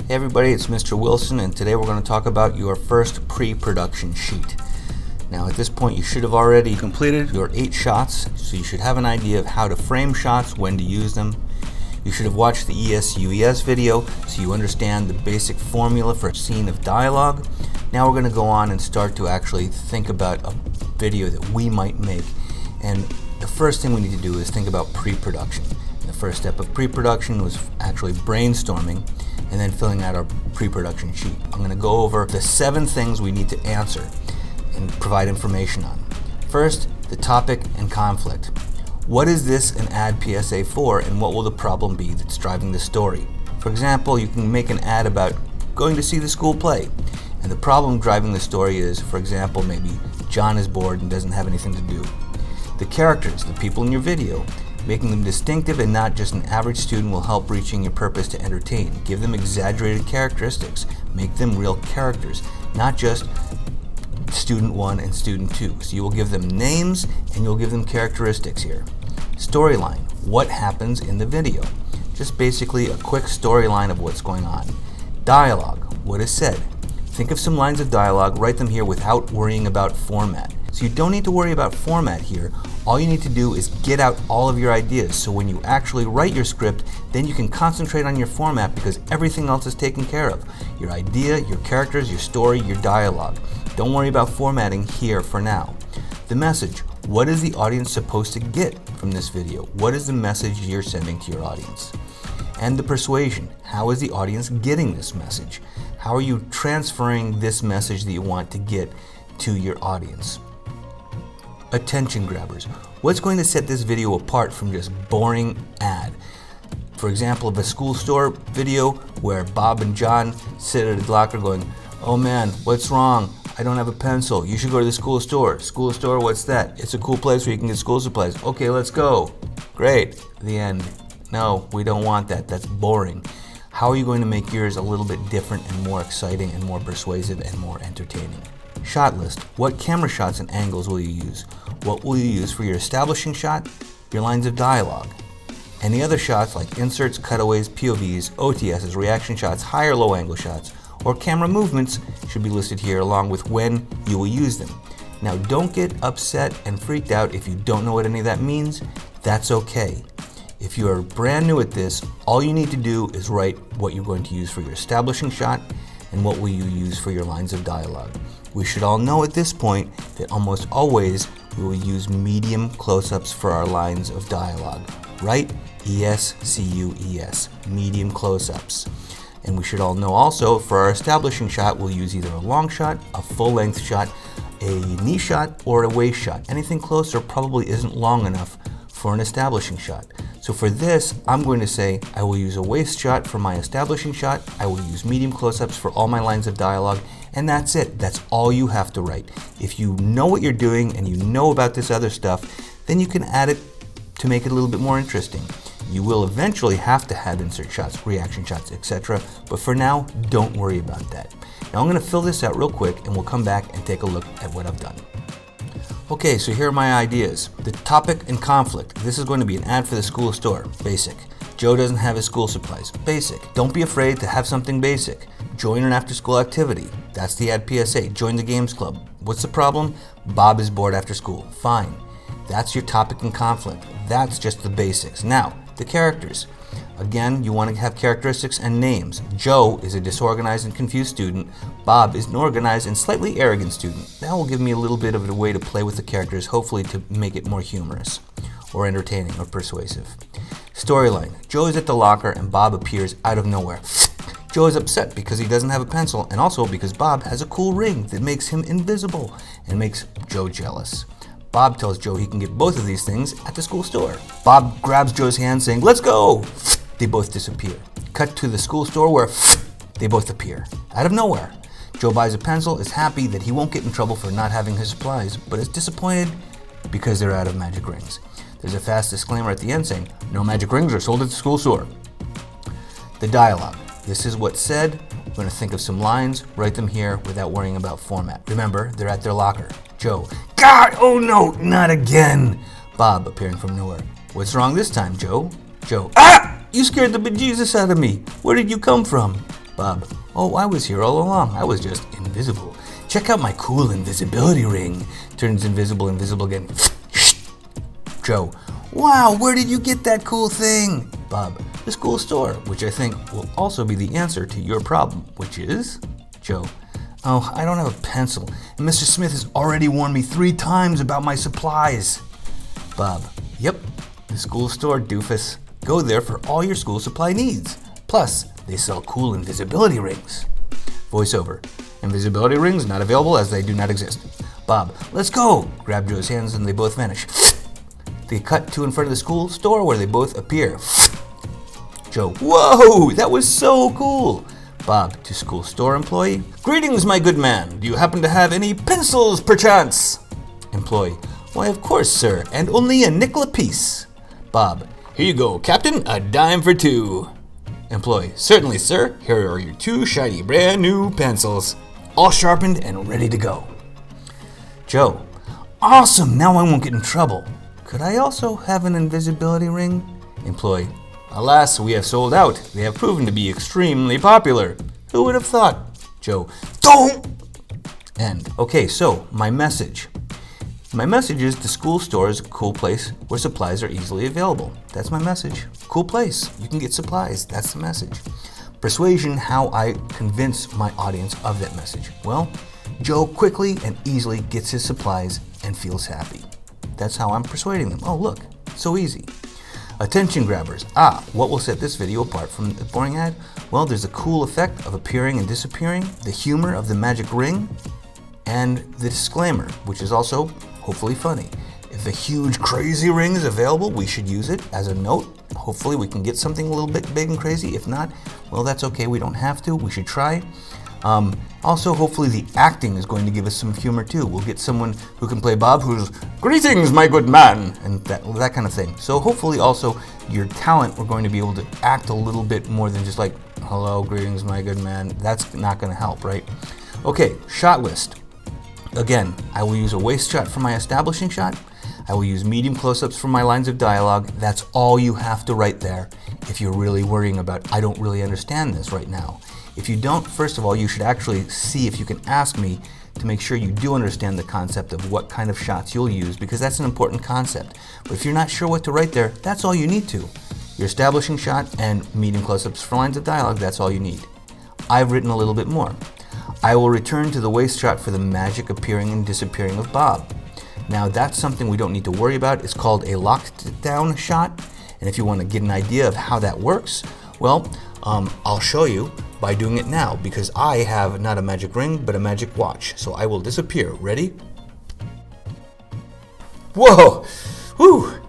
Hey everybody, it's Mr. Wilson, and today we're going to talk about your first pre-production sheet. Now at this point you should have already completed your 8 shots, so you should have an idea of how to frame shots, when to use them. You should have watched the ESUES video so you understand the basic formula for a scene of dialogue. Now we're going to go on and start to actually think about a video that we might make. And the first thing we need to do is think about pre-production. The first step of pre-production was actually brainstorming and then filling out our pre-production sheet. I'm going to go over the 7 things we need to answer and provide information on. First, the topic and conflict. What is this an ad PSA for, and what will the problem be that's driving the story? For example, you can make an ad about going to see the school play, and the problem driving the story is, for example, maybe John is bored and doesn't have anything to do. The characters, the people in your video, making them distinctive and not just an average student will help reaching your purpose to entertain. Give them exaggerated characteristics. Make them real characters, not just student 1 and student 2. So you will give them names and you'll give them characteristics here. Storyline. What happens in the video? Just basically a quick storyline of what's going on. Dialogue. What is said? Think of some lines of dialogue, write them here without worrying about format. So you don't need to worry about format here. All you need to do is get out all of your ideas, so when you actually write your script, then you can concentrate on your format because everything else is taken care of. Your idea, your characters, your story, your dialogue. Don't worry about formatting here for now. The message. What is the audience supposed to get from this video? What is the message you're sending to your audience? And the persuasion. How is the audience getting this message? How are you transferring this message that you want to get to your audience? Attention grabbers. What's going to set this video apart from just boring ad? For example, of a school store video where Bob and John sit at a locker going, "Oh man, what's wrong? I don't have a pencil. You should go to the school store." School store, what's that? It's a cool place where you can get school supplies. Okay, let's go. Great. The end. No, we don't want that. That's boring. How are you going to make yours a little bit different and more exciting and more persuasive and more entertaining? Shot list. What camera shots and angles will you use? What will you use for your establishing shot, your lines of dialogue? Any other shots like inserts, cutaways, POVs, OTSs, reaction shots, high or low angle shots, or camera movements should be listed here along with when you will use them. Now don't get upset and freaked out if you don't know what any of that means. That's okay. If you are brand new at this, all you need to do is write what you're going to use for your establishing shot and what will you use for your lines of dialogue. We should all know at this point that almost always we will use medium close-ups for our lines of dialogue, right? ESCUES, medium close-ups. And we should all know also for our establishing shot, we'll use either a long shot, a full-length shot, a knee shot, or a waist shot. Anything closer probably isn't long enough for an establishing shot. So for this, I'm going to say I will use a waist shot for my establishing shot, I will use medium close-ups for all my lines of dialogue, and that's it. That's all you have to write. If you know what you're doing and you know about this other stuff, then you can add it to make it a little bit more interesting. You will eventually have to have insert shots, reaction shots, etc. But for now, don't worry about that. Now I'm going to fill this out real quick and we'll come back and take a look at what I've done. Okay, so here are my ideas. The topic and conflict. This is going to be an ad for the school store. Basic. Joe doesn't have his school supplies. Basic. Don't be afraid to have something basic. Join an after-school activity. That's the ad PSA. Join the games club. What's the problem? Bob is bored after school. Fine. That's your topic and conflict. That's just the basics. Now, the characters. Again, you want to have characteristics and names. Joe is a disorganized and confused student. Bob is an organized and slightly arrogant student. That will give me a little bit of a way to play with the characters, hopefully to make it more humorous or entertaining or persuasive. Storyline. Joe is at the locker and Bob appears out of nowhere. Joe is upset because he doesn't have a pencil and also because Bob has a cool ring that makes him invisible and makes Joe jealous. Bob tells Joe he can get both of these things at the school store. Bob grabs Joe's hand saying, "Let's go!" They both disappear. Cut to the school store where they both appear. Out of nowhere. Joe buys a pencil, is happy that he won't get in trouble for not having his supplies, but is disappointed because they're out of magic rings. There's a fast disclaimer at the end saying, "No magic rings are sold at the school store." The dialogue. This is what's said. We're going to think of some lines, write them here without worrying about format. Remember, they're at their locker. Joe, "God, oh no, not again." Bob appearing from nowhere. "What's wrong this time, Joe?" Joe, "Ah! You scared the bejesus out of me. Where did you come from?" Bob, oh, I was here all along. I was just invisible. Check out my cool invisibility ring. Turns invisible again. Joe, wow, where did you get that cool thing? Bob, the school store, which I think will also be the answer to your problem, which is? Joe, oh, I don't have a pencil, and Mr. Smith has already warned me 3 times about my supplies. Bob, yep, the school store, doofus. Go there for all your school supply needs. Plus, they sell cool invisibility rings. Voiceover, invisibility rings not available as they do not exist. Bob, let's go! Grab Joe's hands and they both vanish. They cut to in front of the school store where they both appear. Joe, whoa, that was so cool. Bob, to school store employee, greetings, my good man. Do you happen to have any pencils, perchance? Employee, why, of course, sir, and only a nickel apiece. Bob, here you go, Captain, a dime for 2. Employee, certainly, sir. Here are your 2 shiny, brand new pencils, all sharpened and ready to go. Joe, awesome, now I won't get in trouble. Could I also have an invisibility ring? Employee, alas, we have sold out. They have proven to be extremely popular. Who would have thought? Joe, don't! End. Okay, so my message. My message is the school store is a cool place where supplies are easily available. That's my message. Cool place. You can get supplies. That's the message. Persuasion, how I convince my audience of that message. Well, Joe quickly and easily gets his supplies and feels happy. That's how I'm persuading them. Oh, look, so easy. Attention grabbers. What will set this video apart from the boring ad? Well, there's a cool effect of appearing and disappearing, the humor of the magic ring, and the disclaimer, which is also hopefully funny. If a huge crazy ring is available, we should use it as a note. Hopefully we can get something a little bit big and crazy. If not, well, that's okay. We don't have to. We should try. Also, hopefully the acting is going to give us some humor too. We'll get someone who can play Bob who's, greetings, my good man, and that kind of thing. So hopefully also your talent, we're going to be able to act a little bit more than just like, hello, greetings, my good man. That's not going to help, right? Okay, shot list. Again, I will use a waist shot for my establishing shot. I will use medium close-ups for my lines of dialogue. That's all you have to write there if you're really worrying about, I don't really understand this right now. If you don't, first of all, you should actually see if you can ask me to make sure you do understand the concept of what kind of shots you'll use, because that's an important concept. But if you're not sure what to write there, that's all you need to. Your establishing shot and medium close-ups for lines of dialogue, that's all you need. I've written a little bit more. I will return to the waist shot for the magic appearing and disappearing of Bob. Now that's something we don't need to worry about. It's called a lockdown shot. And if you want to get an idea of how that works, well, I'll show you by doing it now, because I have not a magic ring, but a magic watch. So I will disappear. Ready? Whoa! Whew!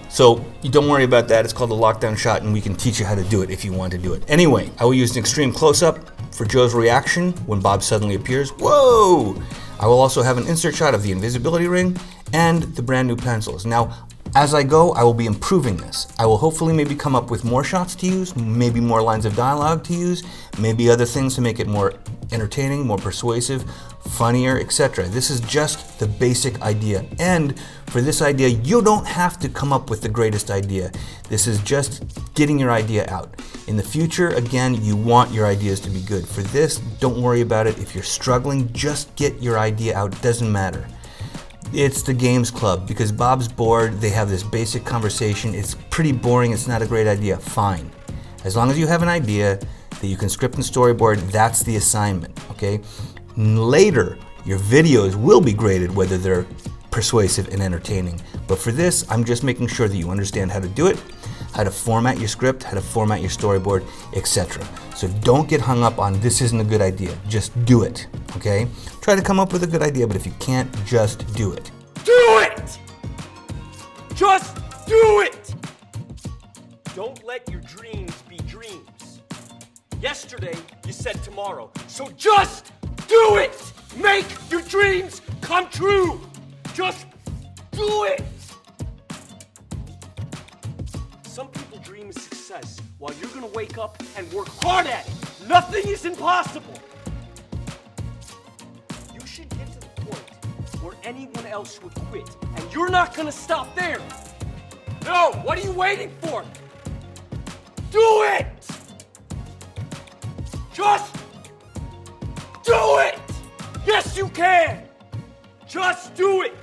So you don't worry about that. It's called a lockdown shot, and we can teach you how to do it if you want to do it. Anyway, I will use an extreme close-up for Joe's reaction when Bob suddenly appears. Whoa! I will also have an insert shot of the invisibility ring and the brand new pencils. Now, as I go, I will be improving this. I will hopefully maybe come up with more shots to use, maybe more lines of dialogue to use, maybe other things to make it more entertaining, more persuasive, funnier, etc. This is just the basic idea. And for this idea, you don't have to come up with the greatest idea. This is just getting your idea out. In the future, again, you want your ideas to be good. For this, don't worry about it. If you're struggling, just get your idea out. It doesn't matter. It's the games club, because Bob's bored. They have this basic conversation. It's pretty boring. It's not a great idea. Fine. As long as you have an idea that you can script and storyboard, that's the assignment, okay? Later, your videos will be graded whether they're persuasive and entertaining. But for this, I'm just making sure that you understand how to do it, how to format your script, how to format your storyboard, etc. So don't get hung up on this isn't a good idea. Just do it, okay? Try to come up with a good idea, but if you can't, just do it. Do it! Just do it! Don't let your dreams be dreams. Yesterday, you said tomorrow. So just do it! Make your dreams come true! Just do it! Some people dream of success while you're gonna wake up and work hard at it. Nothing is impossible. You should get to the point where anyone else would quit, and you're not gonna stop there. No, what are you waiting for? Do it! Just do it! Yes, you can! Just do it!